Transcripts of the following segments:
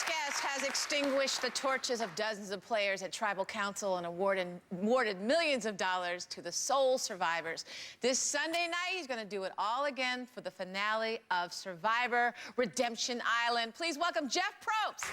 next guest has extinguished the torches of dozens of players at Tribal Council and awarded millions of dollars to the sole survivors. This Sunday night, he's going to do it all again for the finale of Survivor Redemption Island. Please welcome Jeff Probst.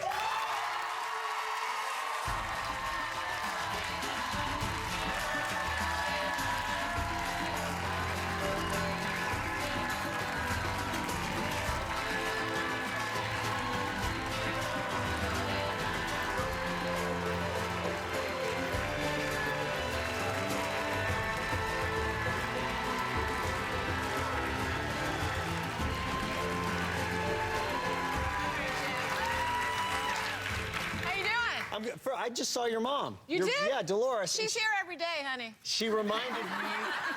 I just saw your mom. You did? Yeah, Dolores. She's here every day, honey. She reminded me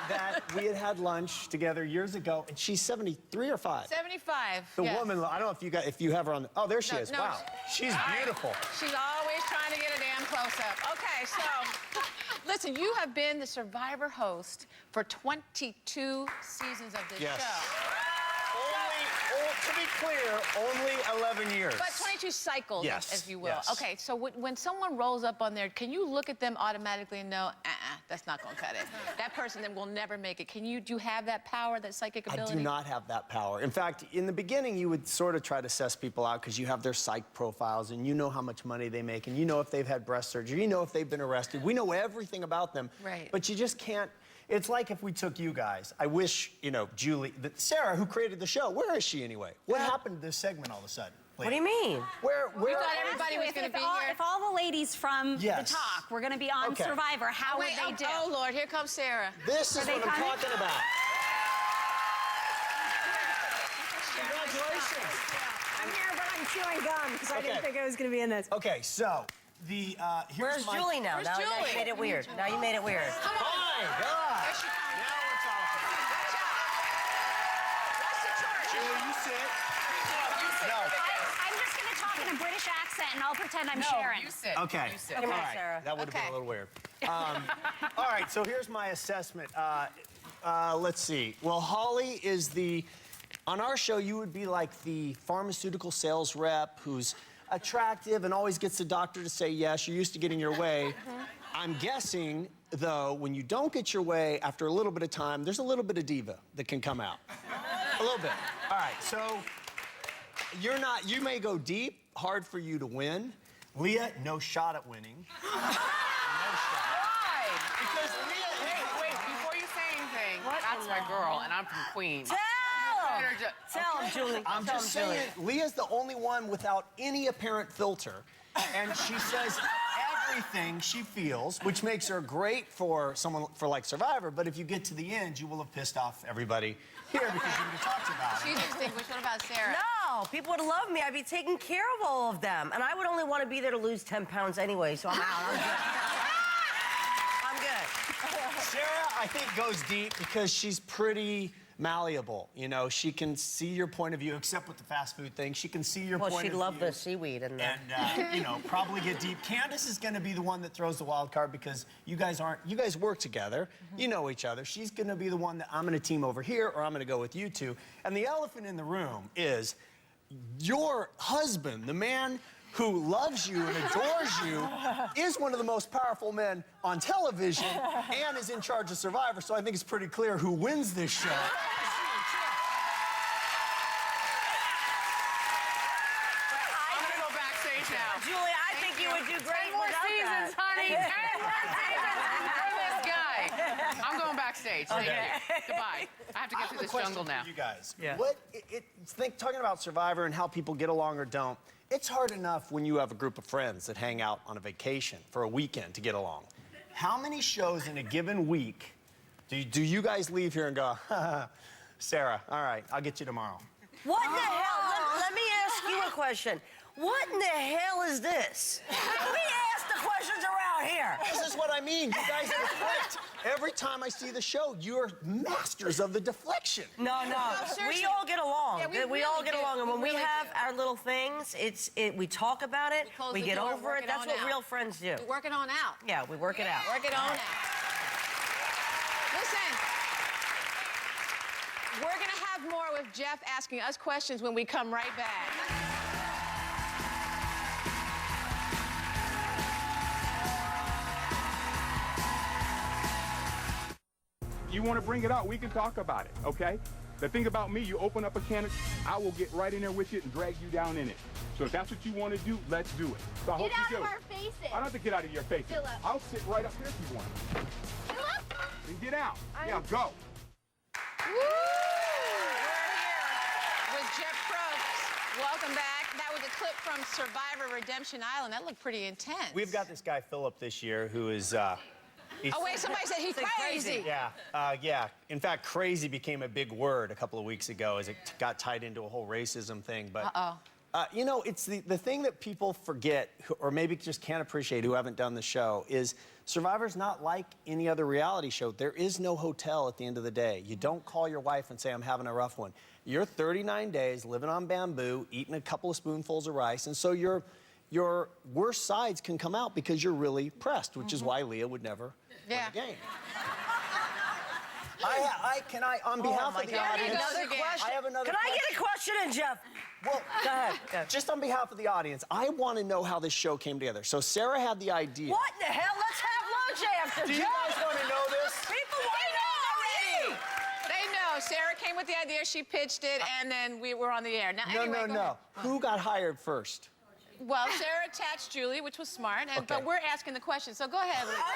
that we had lunch together years ago, and she's 73 or 5? 75. The woman, I don't know if you have her on. Oh, there she is. No, wow, she's beautiful. She's always trying to get a damn close-up. Okay, so listen, you have been the Survivor host for 22 seasons of this show. To be clear, only 11 years. But 22 cycles, yes, if you will. Yes. Okay, so when someone rolls up on there, can you look at them automatically and know, that's not going to cut it? That person then will never make it. Do you have that power, that psychic ability? I do not have that power. In fact, in the beginning, you would sort of try to suss people out because you have their psych profiles and you know how much money they make and you know if they've had breast surgery, you know if they've been arrested. We know everything about them. Right. But you just can't. It's like if we took you guys. I wish, Julie, Sarah, who created the show, where is she anyway? What happened to this segment all of a sudden? What do you mean? Where you thought everybody was going to be here? If all the ladies from the talk were going to be on Survivor, how would they do? Oh, Lord, here comes Sarah. This is what I'm talking about. Congratulations. I'm here, but I'm chewing gum because I didn't think I was going to be in this. Okay, so Where's Julie now? Where's now Julie? you made it weird. Now you made it weird. Come on. My God. There she comes. Now we're talking. Watch out. Watch the torch. Julie, you sit. No. I'm just going to talk in a British accent, and I'll pretend I'm Sharon. You sit. Okay. You sit. Come All on, right. Sarah. That would have been a little weird. All right, so here's my assessment. Let's see. Well, Holly is on our show, you would be like the pharmaceutical sales rep who's attractive and always gets the doctor to say yes. You're used to getting your way. I'm guessing, though, when you don't get your way, after a little bit of time, there's a little bit of diva that can come out. A little bit. All right, so you may go deep, hard for you to win. Leah, no shot at winning. No shot. Why? Because Leah, Hey, wait, before you say anything, that's my girl, and I'm from Queens. Tell him, Julie. I'm just saying, Leah's the only one without any apparent filter, and she says everything she feels, which makes her great for someone like Survivor. But if you get to the end, you will have pissed off everybody here because you would have talked about it. She's extinguished. What about Sarah? No, people would love me. I'd be taking care of all of them, and I would only want to be there to lose 10 pounds anyway. So I'm out. I'm good. I'm good. Sarah, I think, goes deep because she's pretty malleable. She can see your point of view, except with the fast food thing. She can see your point of view. Well, she'd love the seaweed and probably get deep. Candace is going to be the one that throws the wild card because you guys work together. You know each other. She's going to be the one that I'm going to team over here, or I'm going to go with you two. And the elephant in the room is your husband, the man who loves you and adores you, is one of the most powerful men on television and is in charge of Survivor, so I think it's pretty clear who wins this show. I'm gonna go backstage now. Julie, I think you would do great 10 more without seasons, that. honey. 10 more seasons for this guy. I'm going backstage. Thank you. Goodbye. I have to get through this jungle now. You guys, Yeah. talking about Survivor and how people get along or don't. It's hard enough when you have a group of friends that hang out on a vacation for a weekend to get along. How many shows in a given week do you guys leave here and go, Sarah, all right, I'll get you tomorrow? What in the hell? Let me ask you a question. What in the hell is this? We ask the questions around here. This is what I mean. You guys deflect. Every time I see the show, you're masters of the deflection. No. We all get along. Yeah, we all get along. And when we have our little things, we talk about it, we get over it. That's what real friends do. We work it on out. Yeah, we work it out. Work it on out. Listen, we're going to have more with Jeff asking us questions when we come right back. you want to bring it out, we can talk about it, okay? The thing about me, you open up a can of, I will get right in there with you and drag you down in it. So if that's what you want to do, let's do it. So I hope you do. Get out of our faces. I don't have to get out of your faces. Philip. I'll sit right up here if you want. Philip? Then get out. Yeah, go. Woo! We're here with Jeff Probst. Welcome back. That was a clip from Survivor Redemption Island. That looked pretty intense. We've got this guy, Philip, this year, who is... Oh, wait, somebody said he's crazy. Yeah. In fact, crazy became a big word a couple of weeks ago as it got tied into a whole racism thing. But, you know, it's the thing that people forget, or maybe just can't appreciate who haven't done the show, is Survivor's not like any other reality show. There is no hotel at the end of the day. You don't call your wife and say, I'm having a rough one. You're 39 days living on bamboo, eating a couple of spoonfuls of rice, and so your worst sides can come out because you're really pressed, which is why Leah would never win the game. On behalf of the audience, Another question. I have another Can I get a question in, Jeff? Well, Go ahead. just on behalf of the audience, I want to know how this show came together. So Sarah had the idea. What in the hell? Let's have lunch after, Do you Jeff. guys want to know this? People want to know already. They know. Sarah came with the idea, she pitched it, and then we were on the air. Now, anyway, go ahead. Who got hired first? Well, Sarah attached Julie, which was smart, but we're asking the question, so go ahead, Lee. I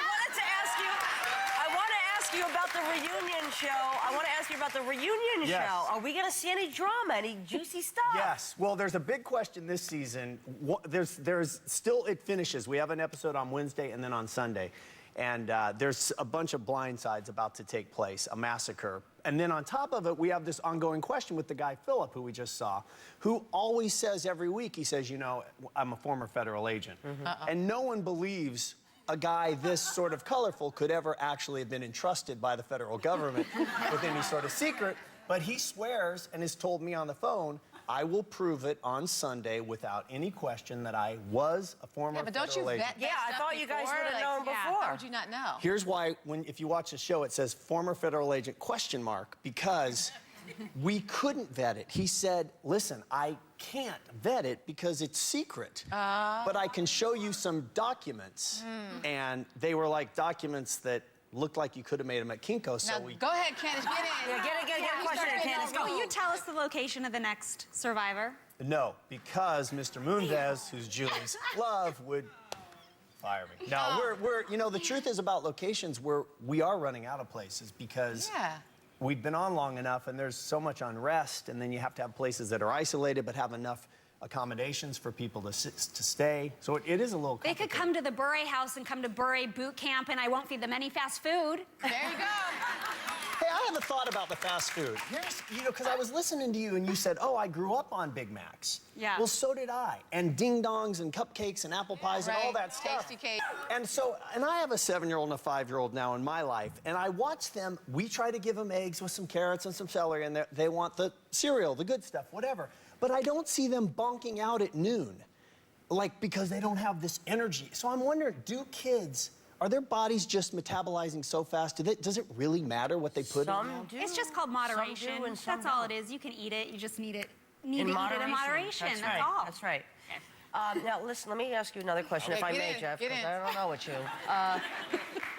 want to ask you about the reunion show. Yes. show. Are we going to see any drama, any juicy stuff? Yes. Well, there's a big question this season. There's still, it finishes. We have an episode on Wednesday and then on Sunday. And there's a bunch of blindsides about to take place, a massacre. And then on top of it, we have this ongoing question with the guy, Philip, who we just saw, who always says every week, he says, you know, I'm a former federal agent. And no one believes a guy this sort of colorful could ever actually have been entrusted by the federal government with any sort of secret. But he swears and has told me on the phone, I will prove it on Sunday without any question that I was a former but don't you federal agent. vet that Yeah, I stuff thought you guys before? would have known before. How would you not know? Here's why, if you watch the show, it says former federal agent question mark, because we couldn't vet it. He said, listen, I can't vet it because it's secret, but I can show you some documents. And they were like documents that looked like you could have made them at Kinko's. Now, go ahead, Candace, get in. Yeah, get a question in, Candace. Go. Will you tell us the location of the next Survivor? No, because Mr. Moonves, who's Julie's love, would fire me. No, we're you know, the truth is about locations, we are running out of places because we've been on long enough and there's so much unrest, and then you have to have places that are isolated but have enough accommodations for people to stay. So it is a little They complicated. could come to the Bure house and come to Bure boot camp, and I won't feed them any fast food. There you go. Hey, I have a thought about the fast food. Here's, you know, because I was listening to you and you said, oh, I grew up on Big Macs. Yeah. Well, so did I. And ding-dongs and cupcakes and apple pies and all that stuff. Tasty cake. And so, and I have a 7-year-old and a 5-year-old now in my life, and I watch them, we try to give them eggs with some carrots and some celery, and they want the cereal, the good stuff, whatever. But I don't see them bonking out at noon, like, because they don't have this energy. So I'm wondering, are their bodies just metabolizing so fast? Does it really matter what they put in? Some do. It's just called moderation. Some do and some That's all don't. it is. You can eat it. You just need it. In Eat it in moderation. moderation. That's That's right. all. That's right. Now, listen, let me ask you another question, if I get may, in, Jeff, get because in. I don't know what you.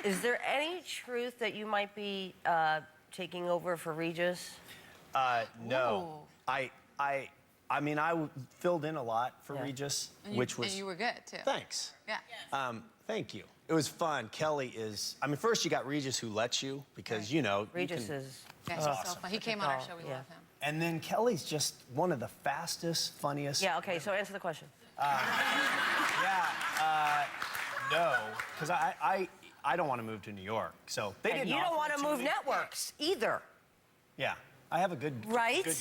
Is there any truth that you might be taking over for Regis? No. I mean, I filled in a lot for Regis, which was... And you were good, too. Thanks. Yeah. Thank you. It was fun. Kelly is... I mean, first you got Regis, who lets you, because, you know... Regis is... Yeah, he's so fun. He came on our show. We love him. And then Kelly's just one of the fastest, funniest... Yeah, okay, so answer the question. No, because I don't want to move to New York, so they And didn't you don't offer want it to to move me. networks either. Yeah, I have a good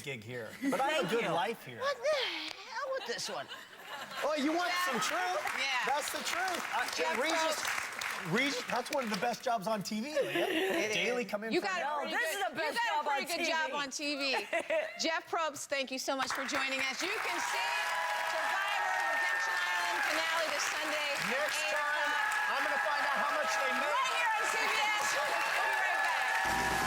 gig here. But I have a Thank good you. life here. What the hell with this one? Oh, you want some truth? Yeah. That's the truth. Jeff Regis, that's one of the best jobs on TV, Leah. Daily come in You for got an hour. a pretty this good, is the best you got job a pretty on good TV. job on TV. Jeff Probst, thank you so much for joining us. You can see Survivor Redemption Island finale this Sunday. Next 8 time, o'clock. I'm going to find out how much they make. Right here on CBS. We'll be right back.